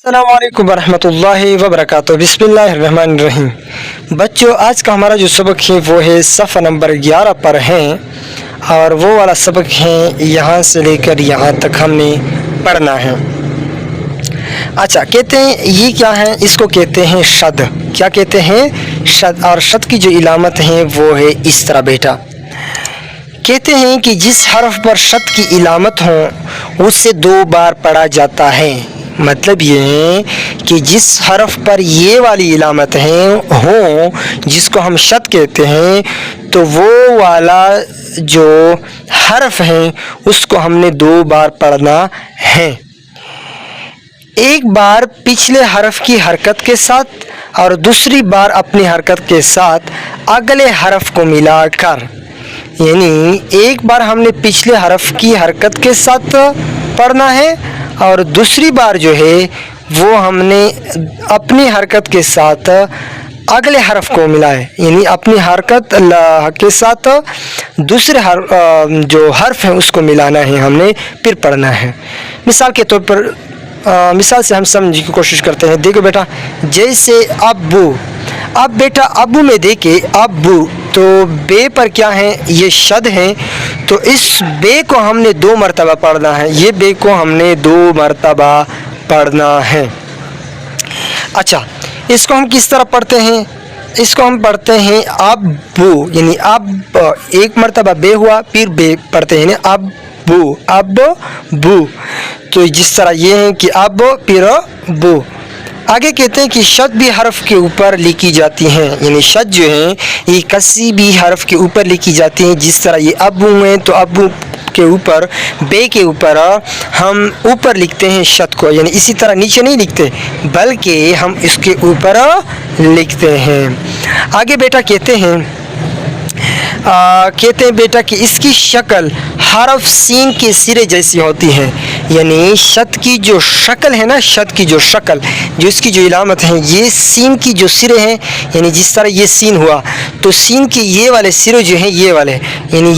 अस्सलाम वालेकुम वरहमतुल्लाहि वबरकातुहू। बिस्मिल्लाहिर्रहमानिर्रहीम। बच्चों, आज का हमारा जो सबक है वो है सफ़ा नंबर 11 पर है और वो वाला सबक है यहाँ से लेकर यहाँ तक हमने पढ़ना है। अच्छा, कहते हैं ये क्या है, इसको कहते हैं शद। क्या कहते हैं? शद। और शद की जो इलामत है वो है इस तरह बेटा। कहते हैं कि जिस हरफ पर शद की इलामत हो उससे 2 बार पढ़ा जाता है। मतलब ये है कि जिस हरफ पर ये वाली इलामत है हो जिसको हम शद कहते हैं, तो वो वाला जो हरफ है उसको हमने 2 बार पढ़ना है। एक बार पिछले हरफ की हरकत के साथ और दूसरी बार अपनी हरकत के साथ अगले हरफ को मिलाकर। यानी एक बार हमने पिछले हरफ की हरकत के साथ पढ़ना है और दूसरी बार जो है वो हमने अपनी हरकत के साथ अगले हरफ को मिलाए। यानी अपनी हरकत के साथ दूसरे जो हरफ है उसको मिलाना है हमने, फिर पढ़ना है। मिसाल के तौर पर मिसाल से हम समझने की कोशिश करते हैं। देखो बेटा, जैसे अब्बू। अब बेटा अब्बू में देखे अब्बू, तो बे पर क्या है, ये शद है, तो इस बे को हमने 2 मरतबा पढ़ना है। ये बे को हमने 2 मरतबा पढ़ना है। अच्छा, इसको हम किस तरह पढ़ते हैं? इसको हम पढ़ते हैं अब्बू, यानी अब एक मरतबा बे हुआ, फिर बे पढ़ते हैं अब्बू, अब्बू। तो जिस तरह ये है कि अब फिर बू। आगे कहते हैं कि शद भी हरफ के ऊपर लिखी जाती हैं। यानी शद जो है ये किसी भी हरफ के ऊपर लिखी जाती हैं। जिस तरह ये अब्बू हैं तो अब्बू के ऊपर, बे के ऊपर हम ऊपर लिखते हैं शद को। यानी इसी तरह नीचे नहीं लिखते बल्कि हम इसके ऊपर लिखते हैं। आगे बेटा कहते हैं बेटा कि इसकी शक्ल हरफ सीन के सिरे जैसी होती है। यानी शद की जो शक्ल है ना, शद की जो शक्ल, जो इसकी जो इलामत है, ये सीन की जो सिरे हैं, यानी जिस तरह ये सीन हुआ तो सीन के ये वाले सिरे जो हैं, ये वाले, यानी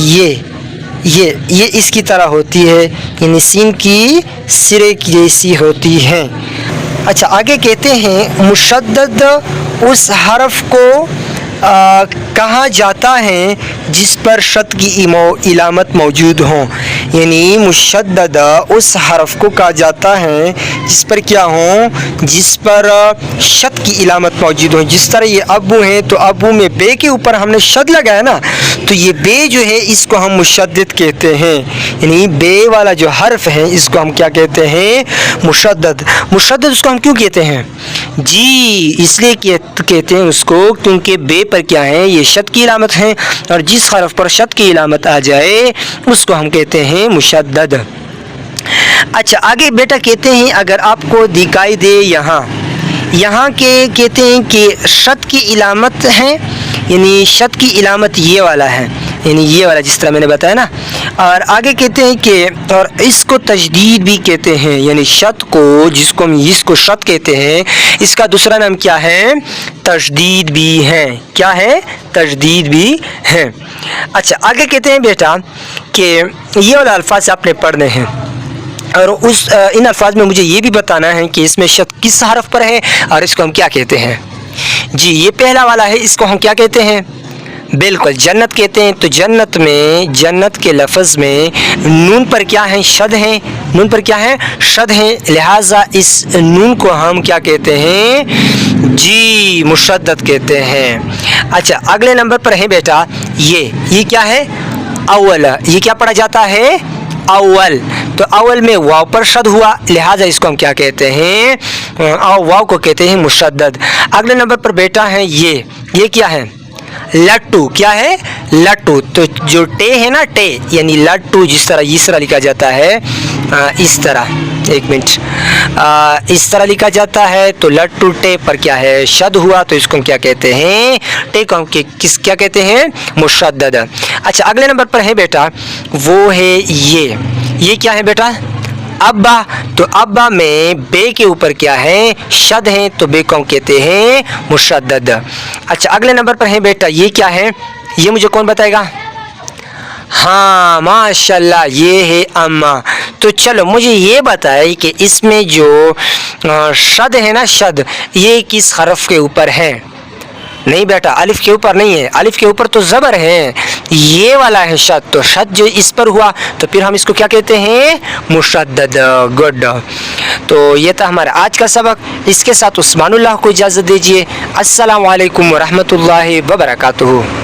ये इसकी तरह होती है। यानी सीन की सिरे की जैसी होती है। अच्छा, आगे कहते हैं मुशद्दद उस हरफ को कहा जाता है जिस पर शद की इलामत मौजूद हो। यानी मुशद्दद उस हरफ को कहा जाता है जिस पर क्या हो, जिस पर शद की इलामत मौजूद हो। जिस तरह ये अब्बू है तो अब्बू में बे के ऊपर हमने शद लगाया ना, तो ये बे जो है इसको हम मुशद्दद कहते हैं। यानी बे वाला जो हरफ है इसको हम क्या कहते हैं? मुशद्दद। मुशद्दद उसको हम क्यों कहते हैं जी? इसलिए कहते हैं उसको क्योंकि बे पर क्या है, ये शद की इलामत है और जिस हरफ पर शद की इलामत आ जाए उसको हम कहते हैं मुशद्दद। अच्छा, आगे बेटा कहते हैं अगर आपको दिखाई दे यहाँ के कहते हैं कि शद की इलामत है, यानी शद की इलामत ये वाला है, यानी ये वाला जिस तरह मैंने बताया ना। और आगे कहते हैं कि और इसको तजदीद भी कहते हैं। यानी शद को, जिसको हम इसको शद कहते हैं, इसका दूसरा नाम क्या है? तजदीद भी है। क्या है? तजदीद भी है। अच्छा, आगे कहते हैं बेटा कि ये वाला अल्फाज आपने पढ़ने हैं और इन अल्फाज में मुझे ये भी बताना है कि इसमें शद किस हरफ पर है और इसको हम क्या कहते हैं जी। ये पहला वाला है, इसको हम क्या कहते हैं? बिल्कुल जन्नत कहते हैं। तो जन्नत में, जन्नत के लफ्ज़ में नून पर क्या है? शद है। नून पर क्या है? शद है। लिहाजा इस नून को हम क्या कहते हैं जी? मुशद्दद कहते हैं। अच्छा, अगले नंबर पर है बेटा ये क्या है? अव्वल। ये क्या पढ़ा जाता है? अव्वल। तो अव्वल में वाव पर शद हुआ, लिहाजा इसको हम क्या कहते हैं? वाव को कहते हैं मुशद्दद। अगले नंबर पर बेटा है ये क्या है? लट्टू। क्या है? लट्टू। तो जो टे है ना, टे, यानी लट्टू जिस तरह इस तरह लिखा जाता है, इस तरह, एक मिनट, इस तरह लिखा जाता है। तो लट्टू टे पर क्या है? शद हुआ, तो इसको हम क्या कहते हैं? टे को हम क्या कहते हैं? मुशद्दद। अच्छा, अगले नंबर पर है बेटा वो है ये क्या है बेटा? अब्बा। तो अब्बा में बे के ऊपर क्या है? शद है, तो बे को हम कहते हैं मुशद्दद। अच्छा, अगले नंबर पर है बेटा ये क्या है? ये मुझे कौन बताएगा? ہاں ماشاءاللہ یہ ہے اما. تو چلو مجھے یہ بتائے کہ اس میں جو شد ہے نا، شد، یہ کس حرف کے اوپر ہے؟ نہیں بیٹا، الف کے اوپر نہیں ہے، الف کے اوپر تو زبر ہے، یہ والا ہے شد. تو شد جو اس پر ہوا تو پھر ہم اس کو کیا کہتے ہیں؟ مشدد. گڈ. تو یہ تھا ہمارا آج کا سبق. اس کے ساتھ عثمان اللہ کو اجازت دیجیے. السلام علیکم ورحمۃ اللہ وبرکاتہ.